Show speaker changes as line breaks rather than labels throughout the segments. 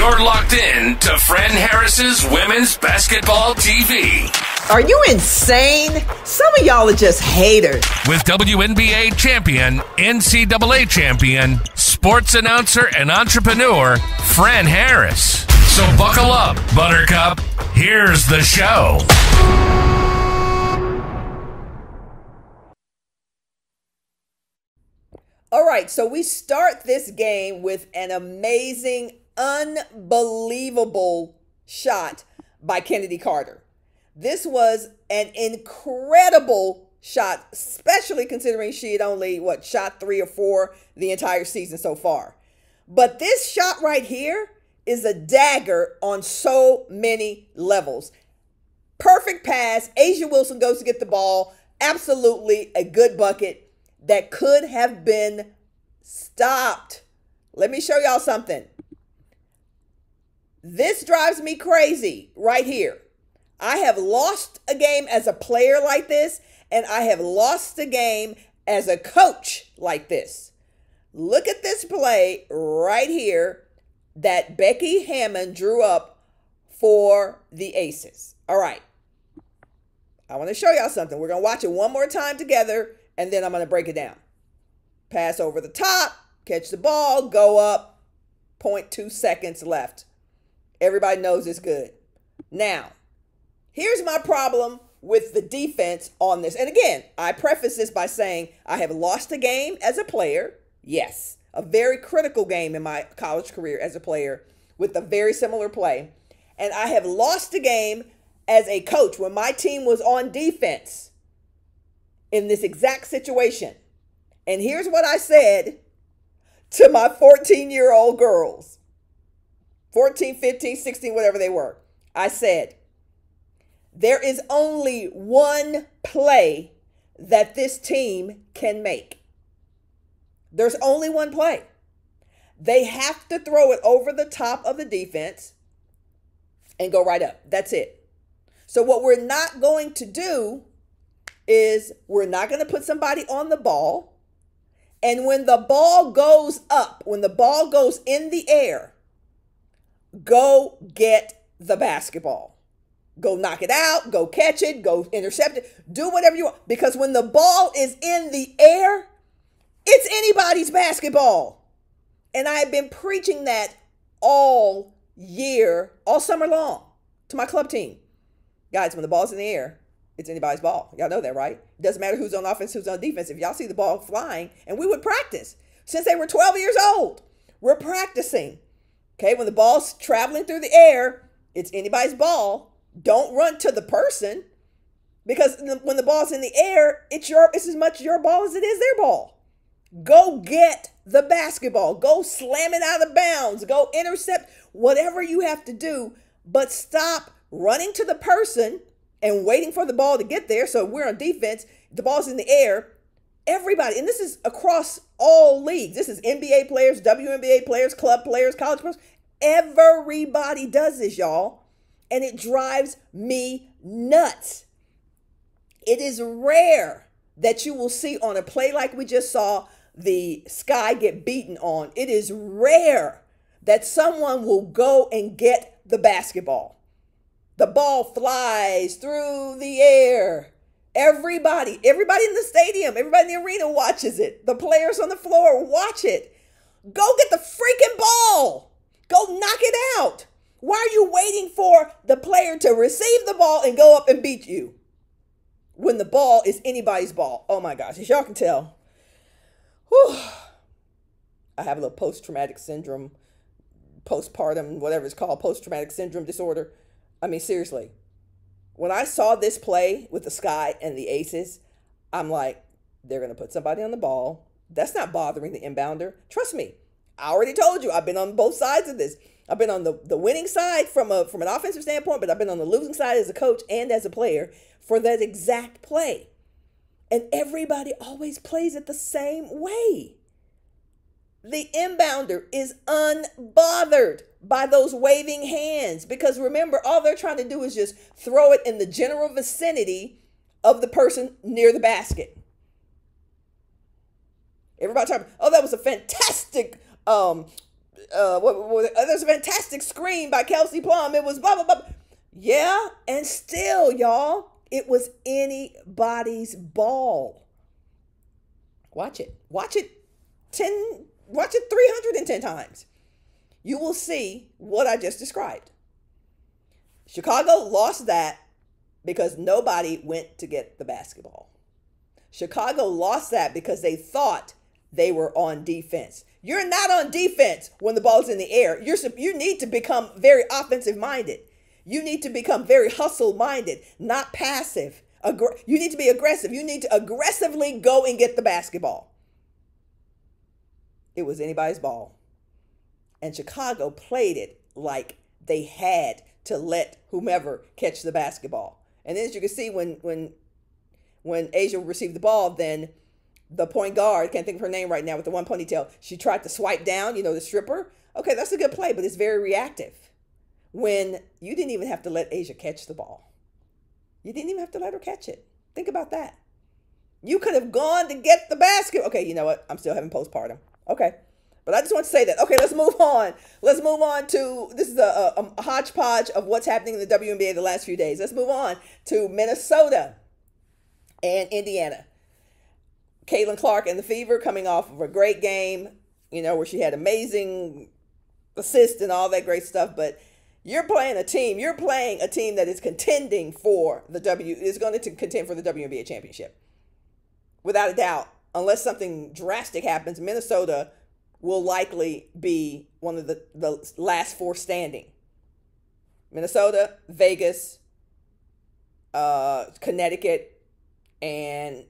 You're locked in to Fran Harris's Women's Basketball TV.
Are you insane? Some of y'all are just haters.
With WNBA champion, NCAA champion, sports announcer, and entrepreneur, Fran Harris. So buckle up, Buttercup. Here's the show.
All right, so we start this game with an amazing, unbelievable shot by Kennedy Carter. This was an incredible shot, especially considering she had only, shot 3 or 4 the entire season so far. But this shot right here is a dagger on so many levels. Perfect pass. A'ja Wilson goes to get the ball. Absolutely a good bucket that could have been stopped. Let me show y'all something. This drives me crazy right here. I have lost a game as a player like this, and I have lost a game as a coach like this. Look at this play right here that Becky Hammon drew up for the Aces. All right. I want to show y'all something. We're going to watch it one more time together, and then I'm going to break it down. Pass over the top, catch the ball, go up, 0.2 seconds left. Everybody knows it's good. Now, here's my problem with the defense on this. And again, I preface this by saying I have lost a game as a player. Yes, a very critical game in my college career as a player with a very similar play. And I have lost a game as a coach when my team was on defense in this exact situation. And here's what I said to my 14-year-old girls, 14, 15, 16, whatever they were. I said, there is only one play that this team can make. There's only one play. They have to throw it over the top of the defense and go right up. That's it. So what we're not going to do is we're not going to put somebody on the ball. And when the ball goes up, when the ball goes in the air, go get the basketball. Go knock it out, go catch it, go intercept it, do whatever you want. Because when the ball is in the air, it's anybody's basketball. And I have been preaching that all year, all summer long to my club team. Guys, when the ball's in the air, it's anybody's ball. Y'all know that, right? It doesn't matter who's on offense, who's on defense. If y'all see the ball flying, and we would practice since they were 12 years old. We're practicing. Okay, when the ball's traveling through the air, it's anybody's ball. Don't run to the person, because when the ball's in the air, it's as much your ball as it is their ball. Go get the basketball. Go slam it out of bounds. Go intercept, whatever you have to do, but stop running to the person and waiting for the ball to get there. So we're on defense. The ball's in the air. Everybody, and this is across all leagues. This is NBA players, WNBA players, club players, college players. Everybody does this, y'all. And it drives me nuts. It is rare that you will see on a play like we just saw the Sky get beaten on. It is rare that someone will go and get the basketball. The ball flies through the air. Everybody in the stadium, everybody in the arena watches it. The players on the floor watch it. Go get the freaking ball. Go knock it out. Why are you waiting for the player to receive the ball and go up and beat you when the ball is anybody's ball? Oh my gosh, as y'all can tell, I have a little post-traumatic syndrome, postpartum, whatever it's called, post-traumatic syndrome disorder. I mean, seriously, when I saw this play with the Sky and the Aces, I'm like, they're going to put somebody on the ball. That's not bothering the inbounder. Trust me. I already told you, I've been on both sides of this. I've been on the winning side from an offensive standpoint, but I've been on the losing side as a coach and as a player for that exact play. And everybody always plays it the same way. The inbounder is unbothered by those waving hands, because remember, all they're trying to do is just throw it in the general vicinity of the person near the basket. Everybody talking, oh, that was a fantastic there's a fantastic screen by Kelsey Plum. It was blah, blah, blah. Yeah, and still, y'all, it was anybody's ball. Watch it. Watch it 310 times. You will see what I just described. Chicago lost that because nobody went to get the basketball. Chicago lost that because they thought they were on defense. You're not on defense when the ball's in the air. You need to become very offensive minded. You need to become very hustle minded, not passive. You need to be aggressive. You need to aggressively go and get the basketball. It was anybody's ball. And Chicago played it like they had to let whomever catch the basketball. And then as you can see, when A'ja received the ball, then the point guard, can't think of her name right now with the one ponytail, she tried to swipe down, the stripper. Okay, that's a good play, but it's very reactive. When you didn't even have to let A'ja catch the ball. You didn't even have to let her catch it. Think about that. You could have gone to get the basket. Okay, you know what? I'm still having postpartum. Okay. But I just want to say that. Okay, let's move on. Let's move on to, this is a hodgepodge of what's happening in the WNBA the last few days. Let's move on to Minnesota and Indiana. Caitlin Clark and the Fever coming off of a great game, where she had amazing assists and all that great stuff. But you're playing a team that is contending for is going to contend for the WNBA championship. Without a doubt, unless something drastic happens, Minnesota will likely be one of the last four standing. Minnesota, Vegas, Connecticut, and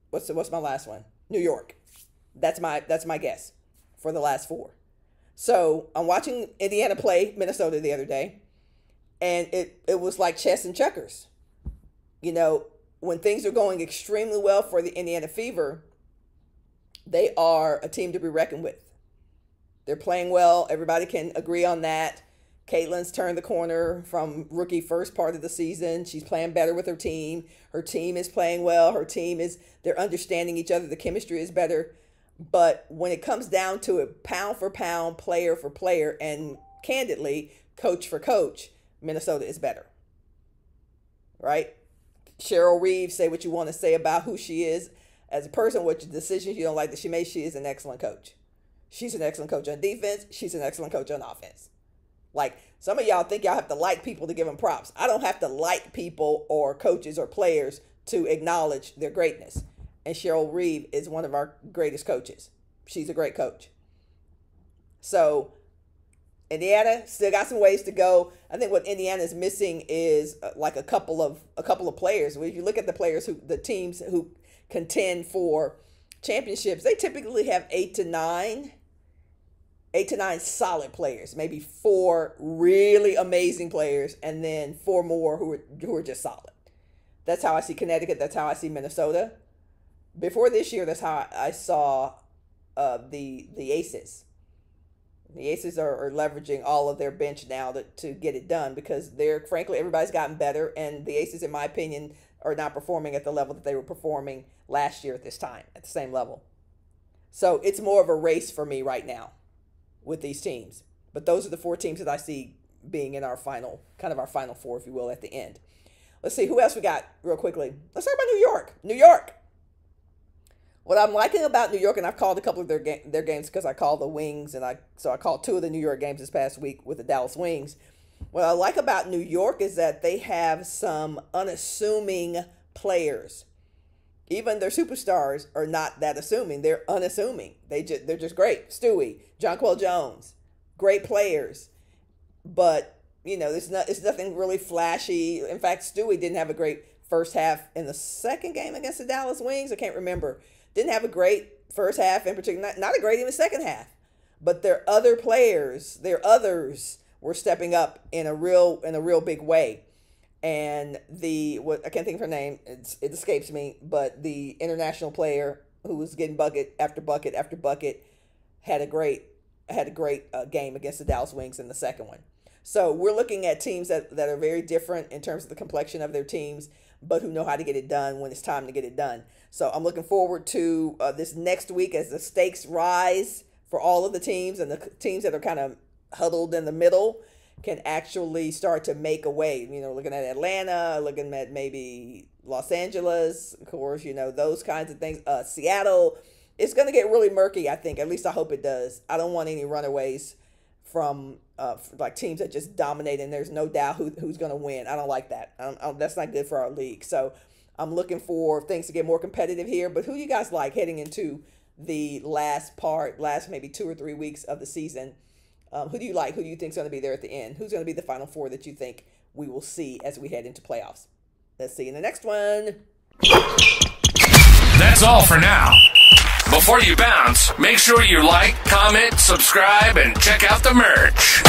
what's my last one? New York. That's my guess for the last four. So I'm watching Indiana play Minnesota the other day, and it was like chess and checkers. When things are going extremely well for the Indiana Fever, they are a team to be reckoned with. They're playing well. Everybody can agree on that. Caitlin's turned the corner from rookie first part of the season. She's playing better with her team. Her team is playing well. They're understanding each other. The chemistry is better. But when it comes down to it, pound for pound, player for player, and candidly, coach for coach, Minnesota is better. Right? Cheryl Reeves, say what you want to say about who she is as a person, what decisions you don't like that she made. She is an excellent coach. She's an excellent coach on defense. She's an excellent coach on offense. Like, some of y'all think y'all have to like people to give them props. I don't have to like people or coaches or players to acknowledge their greatness. And Cheryl Reeve is one of our greatest coaches. She's a great coach. So Indiana still got some ways to go. I think what Indiana is missing is like a couple of players. If you look at the teams who contend for championships, they typically have 8 to 9 solid players, maybe 4 really amazing players, and then 4 more who are just solid. That's how I see Connecticut. That's how I see Minnesota. Before this year, that's how I saw the Aces. The Aces are leveraging all of their bench now to get it done because frankly, everybody's gotten better, and the Aces, in my opinion, are not performing at the level that they were performing last year at this time, at the same level. So it's more of a race for me right now with these teams. But those are the 4 teams that I see being in our final 4, if you will, at the end. Let's see, who else we got real quickly. Let's talk about New York. New York. What I'm liking about New York, and I've called a couple of their games because I call the Wings, and I called 2 of the New York games this past week with the Dallas Wings. What I like about New York is that they have some unassuming players. Even their superstars are not that assuming. They're unassuming. They're just great. Stewie, Jonquel Jones, great players. But, it's nothing really flashy. In fact, Stewie didn't have a great first half in the second game against the Dallas Wings. I can't remember. Didn't have a great first half in particular. Not a great even second half. But their other players, others were stepping up in a real big way. And I can't think of her name. It escapes me. But the international player who was getting bucket after bucket after bucket had a great game against the Dallas Wings in the second one. So we're looking at teams that are very different in terms of the complexion of their teams, but who know how to get it done when it's time to get it done. So I'm looking forward to this next week as the stakes rise for all of the teams, and the teams that are kind of huddled in the middle can actually start to make a way. Looking at Atlanta, looking at maybe Los Angeles, of course, those kinds of things. Seattle, it's going to get really murky, I think. At least I hope it does. I don't want any runaways from like teams that just dominate and there's no doubt who's going to win. I don't like that. That's not good for our league. So I'm looking for things to get more competitive here. But who you guys like heading into the last maybe 2 or 3 weeks of the season? Who do you like? Who do you think is going to be there at the end? Who's going to be the Final Four that you think we will see as we head into playoffs? Let's see in the next one.
That's all for now. Before you bounce, make sure you like, comment, subscribe, and check out the merch.